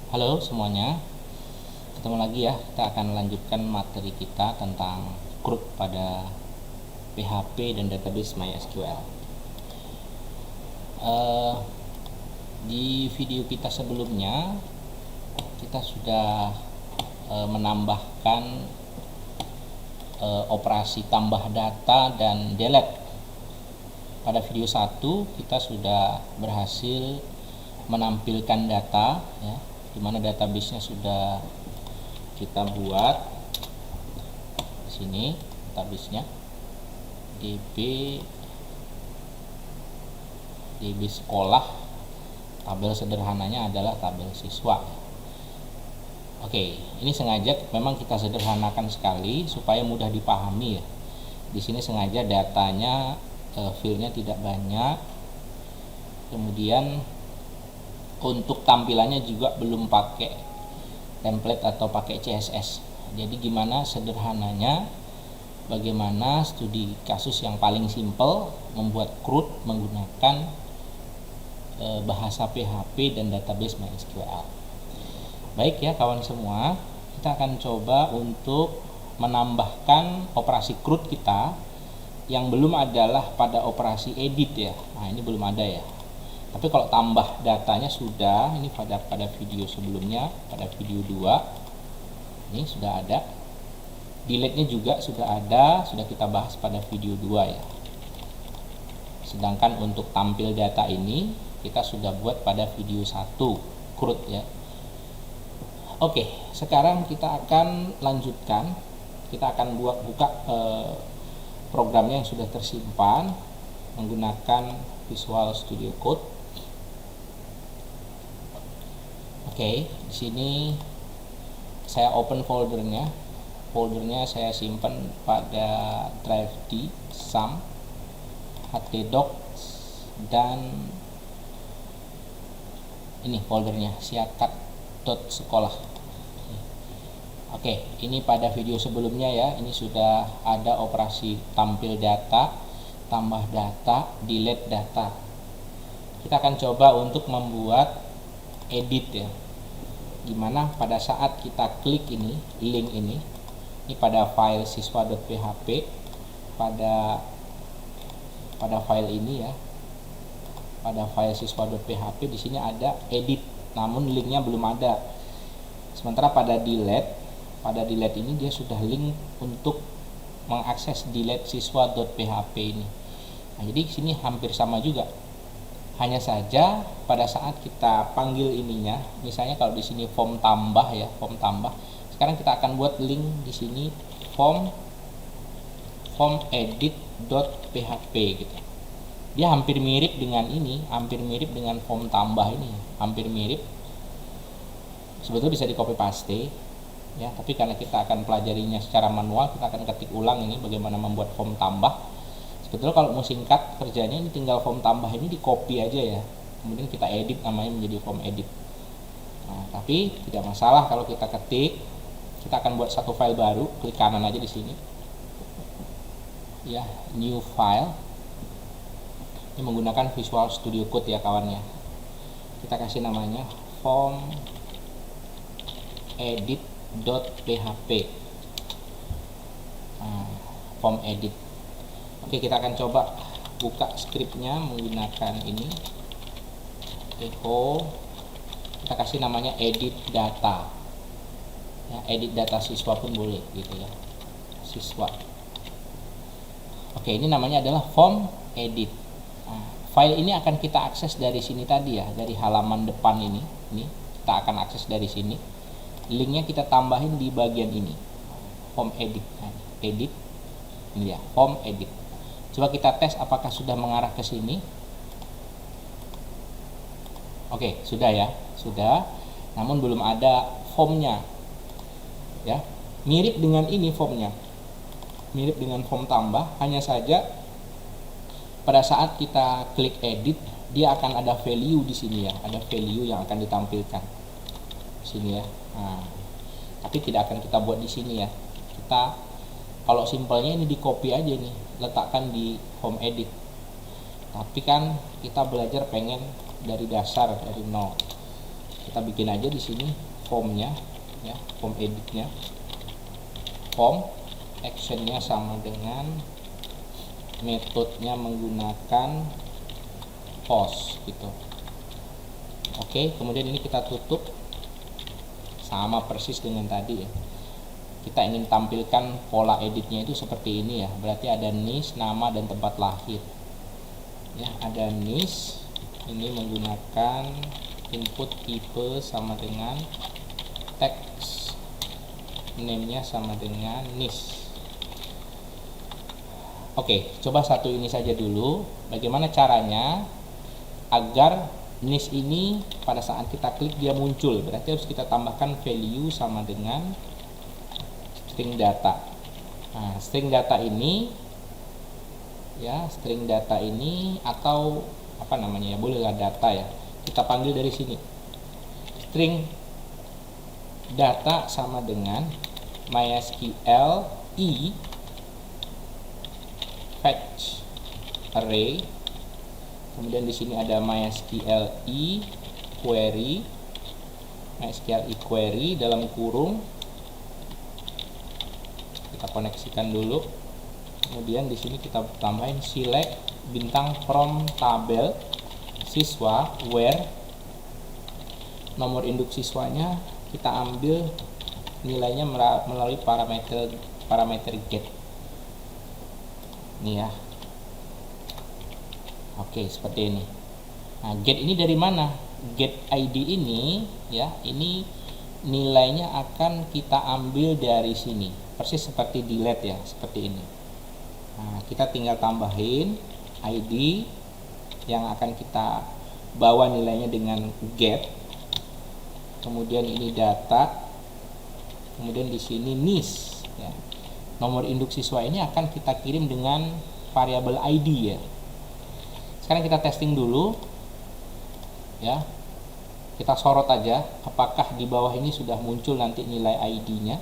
Halo semuanya, ketemu lagi ya. Kita akan lanjutkan materi kita tentang CRUD pada PHP dan database MySQL. Di video kita sebelumnya kita sudah menambahkan operasi tambah data dan delete. Pada video 1 kita sudah berhasil menampilkan data ya, dimana database-nya sudah kita buat. Di sini database-nya DB sekolah, tabel sederhananya adalah tabel siswa. Oke, ini sengaja memang kita sederhanakan sekali supaya mudah dipahami ya. Di sini sengaja datanya file-nya tidak banyak. Kemudian untuk tampilannya juga belum pakai template atau pakai CSS. Jadi gimana sederhananya, bagaimana studi kasus yang paling simple membuat CRUD menggunakan bahasa PHP dan database MySQL. Baik ya kawan semua, kita akan coba untuk menambahkan operasi CRUD kita yang belum adalah pada operasi edit ya. Nah ini belum ada ya. Tapi kalau tambah datanya sudah, ini pada video sebelumnya, pada video 2 ini sudah ada. Delete-nya juga sudah ada, sudah kita bahas pada video 2 ya. Sedangkan untuk tampil data ini kita sudah buat pada video 1 CRUD ya. Oke, sekarang kita akan lanjutkan. Kita akan buka programnya yang sudah tersimpan menggunakan Visual Studio Code. Oke, di sini saya open foldernya. Foldernya saya simpan pada drive D, SAM, htdocs, dan ini foldernya siakat.sekolah. Oke, ini pada video sebelumnya ya. Ini sudah ada operasi tampil data, tambah data, delete data. Kita akan coba untuk membuat edit ya. Gimana pada saat kita klik ini, link ini pada file siswa.php, pada file ini ya, pada file siswa.php di sini ada edit, namun linknya belum ada. Sementara pada delete ini dia sudah link untuk mengakses delete siswa.php ini. Nah, jadi di sini hampir sama juga. Hanya saja pada saat kita panggil ininya, misalnya kalau di sini form tambah ya, form tambah. Sekarang kita akan buat link di sini form edit.php gitu. Dia hampir mirip dengan ini, hampir mirip dengan form tambah ini, hampir mirip. Sebetulnya bisa di copy paste ya, tapi karena kita akan pelajarinya secara manual, kita akan ketik ulang ini bagaimana membuat form tambah. Sebetulnya kalau mau singkat kerjanya ini tinggal form tambah ini di copy aja ya, kemudian kita edit namanya menjadi form edit. Nah, tapi tidak masalah kalau kita ketik. Kita akan buat satu file baru, klik kanan aja di sini ya, new file. Ini menggunakan Visual Studio Code ya kawannya. Kita kasih namanya form edit.php. Nah, form edit. Oke, kita akan coba buka scriptnya menggunakan ini echo. Kita kasih namanya edit data ya, edit data siswa pun boleh gitu ya, siswa. Oke, ini namanya adalah form edit. Nah, file ini akan kita akses dari sini tadi ya, dari halaman depan ini kita akan akses dari sini. Linknya kita tambahin di bagian ini, form edit. Nah, edit ini ya, form edit. Coba kita tes apakah sudah mengarah ke sini. Oke, sudah ya, sudah. Namun belum ada formnya ya. Mirip dengan ini formnya, mirip dengan form tambah. Hanya saja pada saat kita klik edit, dia akan ada value di sini ya, ada value yang akan ditampilkan di sini ya. Nah, tapi tidak akan kita buat di sini ya. Kita kalau simpelnya ini di copy aja nih, letakkan di form edit. Tapi kan kita belajar pengen dari dasar, dari nol. kita bikin aja di sini formnya ya, form editnya, form actionnya sama dengan metodenya menggunakan post gitu. Oke, kemudian ini kita tutup sama persis dengan tadi ya. Kita ingin tampilkan pola editnya itu seperti ini ya, berarti ada niche, nama, dan tempat lahir ya. Ada niche, ini menggunakan input tipe sama dengan text name-nya sama dengan niche. Oke, coba satu ini saja dulu. Bagaimana caranya agar niche ini pada saat kita klik dia muncul? Berarti harus kita tambahkan value sama dengan string data. Nah, string data ini ya, string data ini atau apa namanya ya, bolehlah data ya, kita panggil dari sini string data sama dengan MySQL i fetch array, kemudian di sini ada MySQL i query, MySQL i query dalam kurung, kita koneksikan dulu. Kemudian di sini kita tambahin select bintang from tabel siswa where nomor induk siswanya kita ambil nilainya melalui parameter get. Ini ya. Oke, seperti ini. Nah, get ini dari mana? Get ID ini ya, ini nilainya akan kita ambil dari sini. Persis seperti delete ya, seperti ini. Nah, kita tinggal tambahin ID yang akan kita bawa nilainya dengan get. Kemudian ini data. Kemudian di sini niche ya. Nomor induk siswa ini akan kita kirim dengan variabel ID ya. Sekarang kita testing dulu ya. Kita sorot aja apakah di bawah ini sudah muncul nanti nilai ID-nya.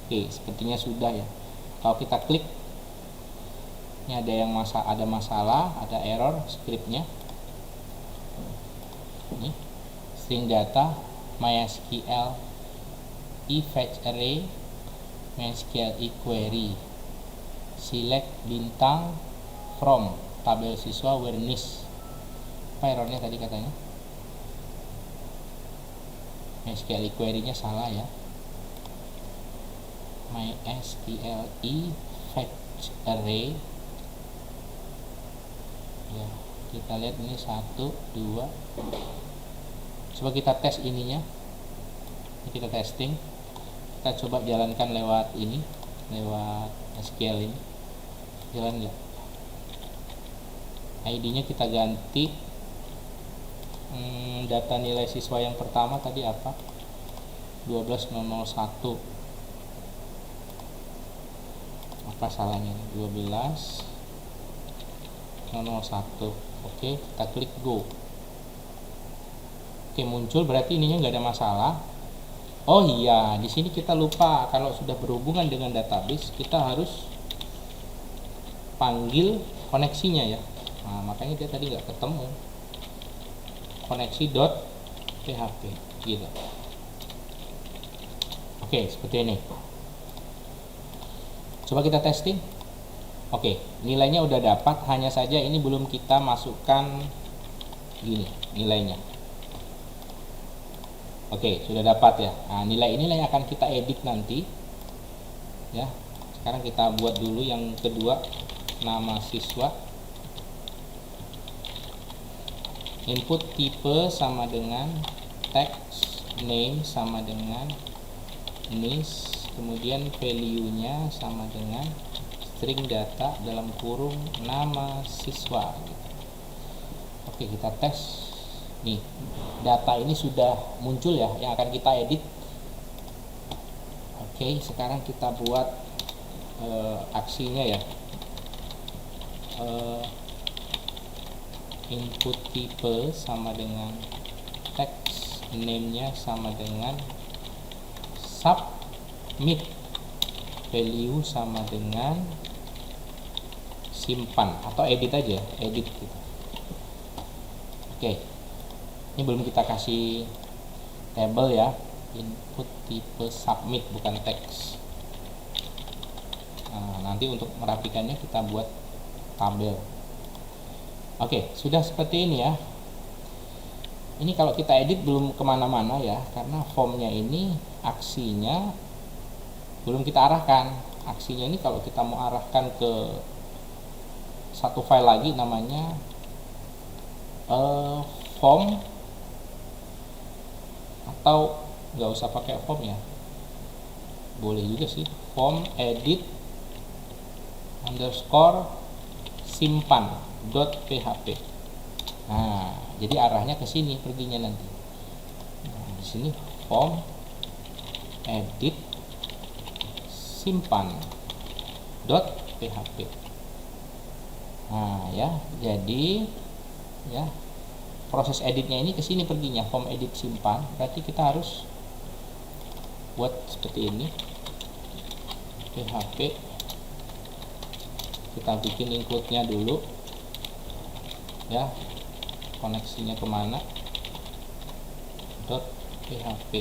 Oke, sepertinya sudah ya. Kalau kita klik, ini ada masalah, ada error scriptnya. Ini string data MySQL i fetch array MySQL i query select bintang from tabel siswa where niche. Apa errornya tadi katanya? MySQL i query nya salah ya. MySQL i fetch array ya, kita lihat ini 1, 2. Coba kita tes ininya. Ini kita testing. Kita coba jalankan lewat ini, lewat SQL ini. Jalan nggak? ID-nya kita ganti. Data nilai siswa yang pertama tadi apa? 12001. Apa salahnya? 12001. Oke, kita klik go. Oke, muncul, berarti ininya nggak ada masalah. Oh iya, di sini kita lupa kalau sudah berhubungan dengan database kita harus panggil koneksinya ya. Nah, makanya dia tadi nggak ketemu koneksi.php gitu. Oke, seperti ini. Coba kita testing. Oke, nilainya udah dapat, hanya saja ini belum kita masukkan gini nilainya. Oke, sudah dapat ya. Nah, nilai inilah yang akan kita edit nanti ya. Sekarang kita buat dulu yang kedua, nama siswa, input tipe sama dengan text name sama dengan niche, kemudian value nya sama dengan string data dalam kurung nama siswa. Oke, kita tes. Nih, data ini sudah muncul ya yang akan kita edit. Oke, sekarang kita buat aksinya ya. Input tipe sama dengan text name-nya sama dengan submit, value sama dengan simpan atau edit aja, edit gitu. Oke. Ini belum kita kasih table ya, input tipe submit bukan teks. Nah, nanti untuk merapikannya kita buat tabel. Oke, sudah seperti ini ya. Ini kalau kita edit belum kemana-mana ya, karena formnya ini aksinya belum kita arahkan. Aksinya ini kalau kita mau arahkan ke satu file lagi namanya form, atau nggak usah pakai form ya, boleh juga sih, form edit underscore simpan .php. Nah, jadi arahnya ke sini perginya nanti. Nah, di sini form edit simpan .php. Nah, ya, jadi ya proses editnya ini ke sini perginya, form edit simpan. Berarti kita harus buat seperti ini. PHP kita bikin include-nya dulu ya, koneksinya kemana, .php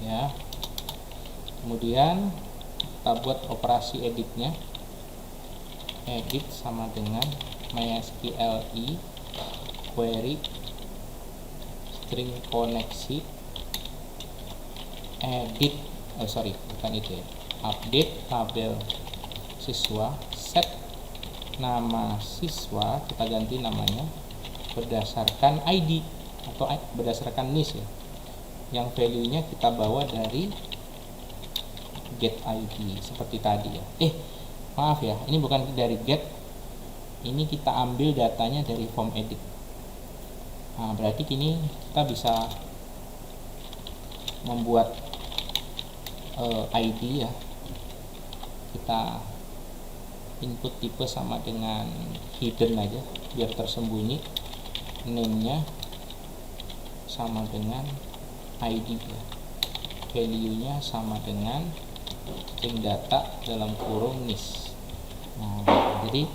ya. Kemudian kita buat operasi editnya, edit sama dengan MySQL query string koneksi edit, bukan itu ya, update tabel siswa, set nama siswa, kita ganti namanya berdasarkan ID atau berdasarkan NIS ya, yang value nya kita bawa dari get ID seperti tadi ya. Maaf ya, ini bukan dari get, ini kita ambil datanya dari form edit. Nah, berarti kini kita bisa membuat ID ya, kita input tipe sama dengan hidden aja biar tersembunyi, name nya sama dengan ID ya, value nya sama dengan string data dalam kurung NIS. Nah, jadi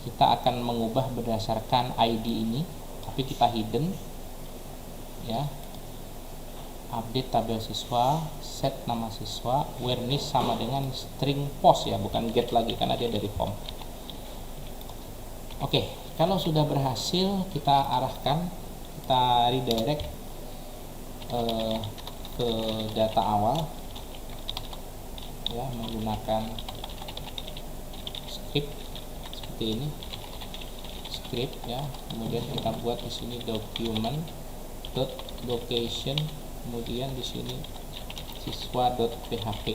kita akan mengubah berdasarkan ID ini, tapi kita hidden ya, update tabel siswa, set nama siswa, where NIS sama dengan string post ya, bukan get lagi karena dia dari form. Oke, kalau sudah berhasil kita arahkan, kita redirect ke data awal ya, menggunakan script seperti ini, script ya. Kemudian kita buat di sini document .location, kemudian di sini siswa.php.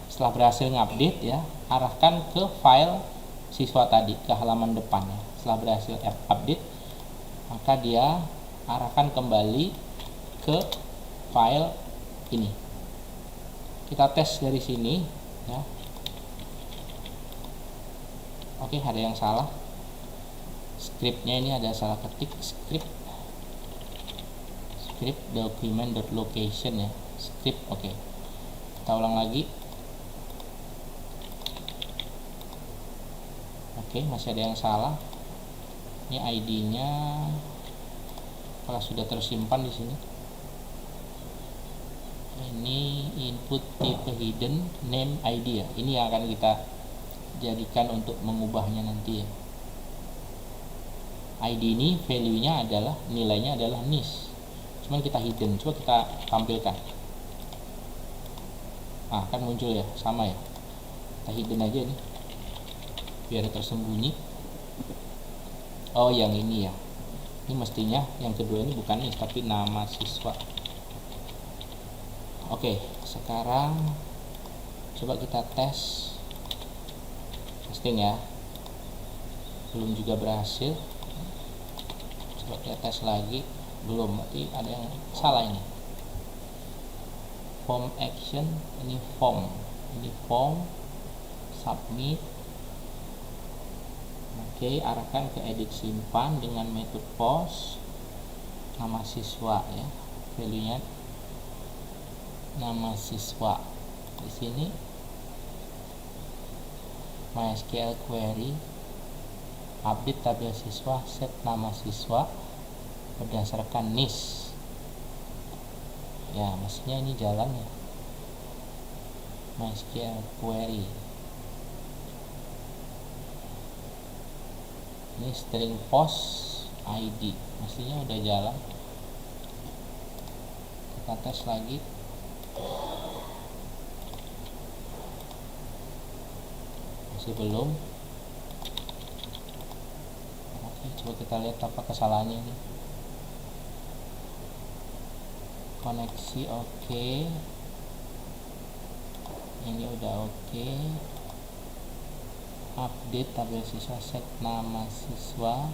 Setelah berhasil ngupdate ya, arahkan ke file siswa tadi, ke halaman depan ya. Setelah berhasil update, maka dia arahkan kembali ke file ini. Kita tes dari sini ya. Oke, ada yang salah, scriptnya ini ada salah ketik, script document.location ya, script. Oke, kita ulang lagi. Oke, masih ada yang salah. Ini ID nya apakah sudah tersimpan di sini? Ini input tipe hidden, name ID ya, ini yang akan kita jadikan untuk mengubahnya nanti ya. ID ini value nya adalah, nilainya adalah NIS, cuman kita hidden. Coba kita tampilkan. Nah, kan muncul ya, sama ya, kita hidden aja nih biar tersembunyi. Oh, yang ini ya, ini mestinya yang kedua ini bukan NIS tapi nama siswa. Oke, sekarang coba kita testing ya, belum juga berhasil. Coba kita tes lagi, belum, berarti ada yang salah ini. Form action, ini form submit. Oke, arahkan ke edit simpan dengan metode post, nama siswa ya, value nya nama siswa. Di sini MySQL query update tabel siswa, set nama siswa berdasarkan NIS. Ya, mestinya ini jalan ya. MySQL query. Ini string post ID, mestinya udah jalan. Kita tes lagi. Masih belum. Oke, coba kita lihat apa kesalahannya ini. Koneksi oke. Ini udah oke. Update tabel siswa, set nama siswa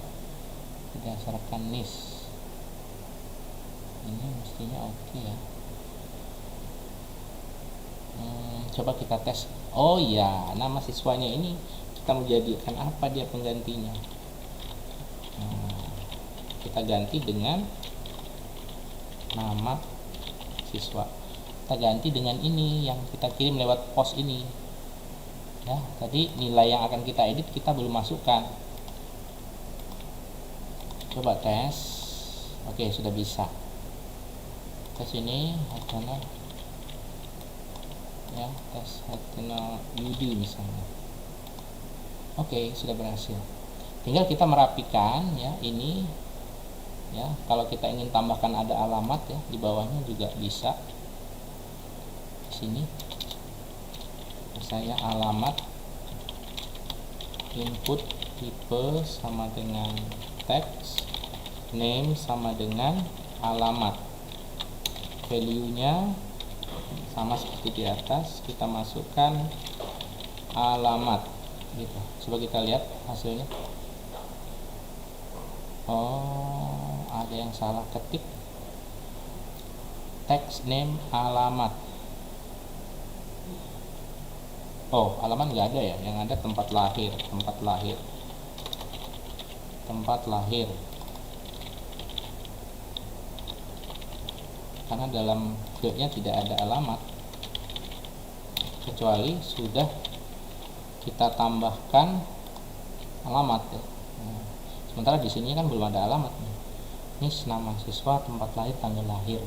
berdasarkan NIS. Ini mestinya oke ya. Coba kita tes. Oh iya, nama siswanya ini kita mau jadikan apa dia penggantinya. Kita ganti dengan nama siswa. Kita ganti dengan ini yang kita kirim lewat pos ini. Ya, tadi nilai yang akan kita edit kita belum masukkan. Coba tes. Oke, sudah bisa. Tes ini HTML. Ya, tes HTML UD misalnya. Oke, sudah berhasil. Tinggal kita merapikan ya ini. Ya, kalau kita ingin tambahkan ada alamat ya di bawahnya juga bisa. Di sini saya alamat input tipe sama dengan teks, name sama dengan alamat, value nya sama seperti di atas, kita masukkan alamat gitu. Coba kita lihat hasilnya. Oh, ada yang salah ketik, teks, name, alamat. Oh, alamat nggak ada ya, yang ada tempat lahir. Karena dalam fieldnya tidak ada alamat, kecuali sudah kita tambahkan alamat ya. Sementara di sini kan belum ada alamat. Ini nama siswa, tempat lahir, tanggal lahir.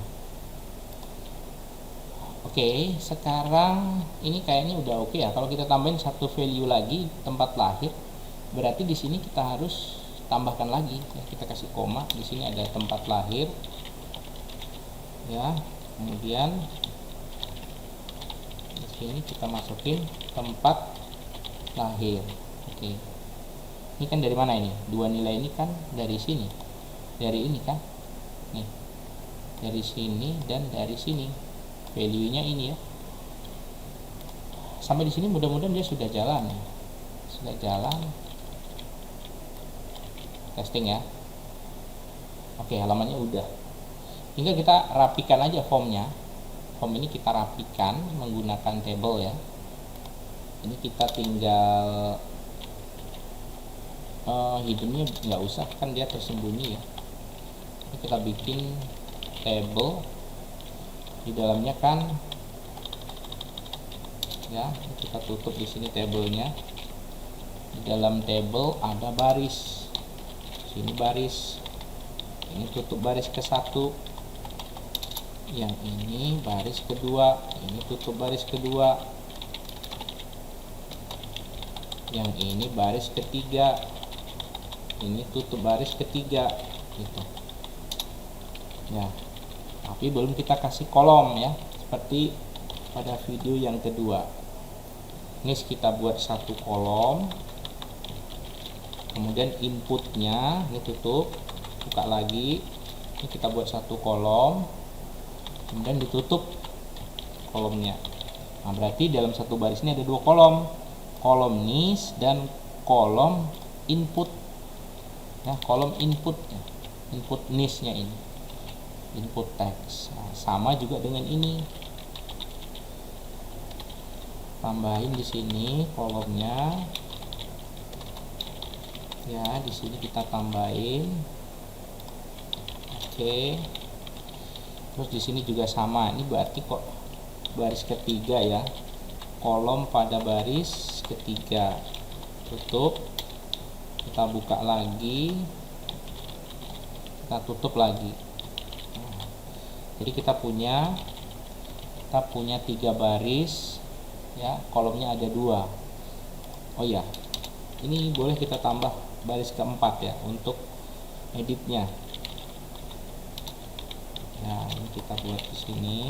Oke, sekarang ini kayaknya udah oke ya. Kalau kita tambahin satu value lagi, tempat lahir, berarti di sini kita harus tambahkan lagi ya. Kita kasih koma, di sini ada tempat lahir ya. Kemudian di sini kita masukin tempat lahir. Oke, ini kan dari mana ini? Dua nilai ini kan dari sini, dari ini kan, nih, dari sini dan dari sini. Value-nya ini ya. Sampai di sini mudah-mudahan dia sudah jalan ya. Sudah jalan. Testing ya. Oke, halamannya udah. Tinggal kita rapikan aja formnya. Form ini kita rapikan menggunakan table ya. Ini kita tinggal hidungnya nggak usah, kan dia tersembunyi ya. Ini kita bikin table. Di dalamnya kan ya, kita tutup di sini tabelnya. Di dalam table ada baris, sini baris, ini tutup baris ke satu, yang ini baris kedua, ini tutup baris kedua, yang ini baris ketiga, ini tutup baris ketiga gitu ya. Tapi belum kita kasih kolom ya, seperti pada video yang kedua. Ini kita buat satu kolom, kemudian inputnya ini tutup, buka lagi, ini kita buat satu kolom, kemudian ditutup kolomnya. Nah, berarti dalam satu baris ini ada dua kolom, kolom NIS dan kolom input ya, kolom inputnya, input NIS nya ini, input teks. Nah, sama juga dengan ini, tambahin di sini kolomnya ya, di sini kita tambahin. Oke, terus di sini juga sama. Ini berarti kok baris ketiga ya, kolom pada baris ketiga, tutup, kita buka lagi, kita tutup lagi. Jadi kita punya 3 baris ya, kolomnya ada 2. Oh ya, ini boleh kita tambah baris keempat ya untuk editnya. Nah, ini kita buat di sini.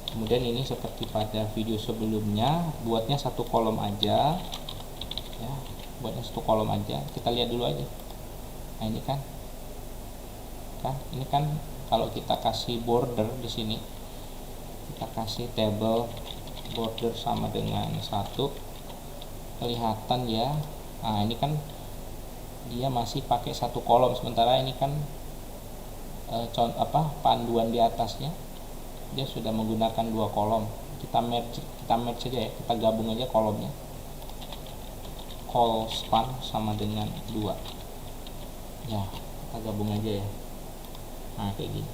Kemudian ini seperti pada video sebelumnya, buatnya 1 kolom aja ya, buatnya 1 kolom aja. Kita lihat dulu aja. Nah, ini kan ini kan kalau kita kasih border di sini, kita kasih table border sama dengan 1, kelihatan ya. Nah, ini kan dia masih pakai 1 kolom, sementara ini kan panduan di atasnya dia sudah menggunakan 2 kolom. Kita merge saja ya, kita gabung aja kolomnya. Col span sama dengan 2 ya, kita gabung aja ya. Nah, kayak gini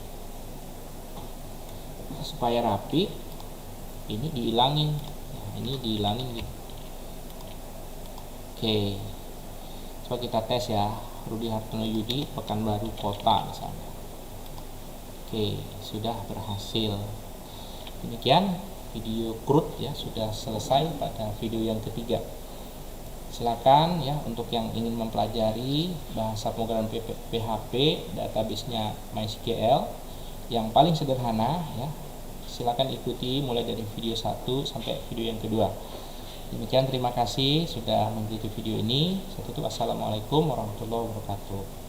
supaya rapi. Ini dihilangin, nah, ini dihilangin gitu. Oke, coba kita tes ya. Rudi Hartono Yudi, Pekanbaru Kota misalnya. Oke, sudah berhasil. Demikian video CRUD ya, sudah selesai pada video yang ketiga. Silakan ya untuk yang ingin mempelajari bahasa pemrograman PHP, database-nya MySQL yang paling sederhana ya. Silakan ikuti mulai dari video 1 sampai video yang kedua. Demikian, terima kasih sudah mengikuti video ini. Saya tutup. Assalamualaikum warahmatullahi wabarakatuh.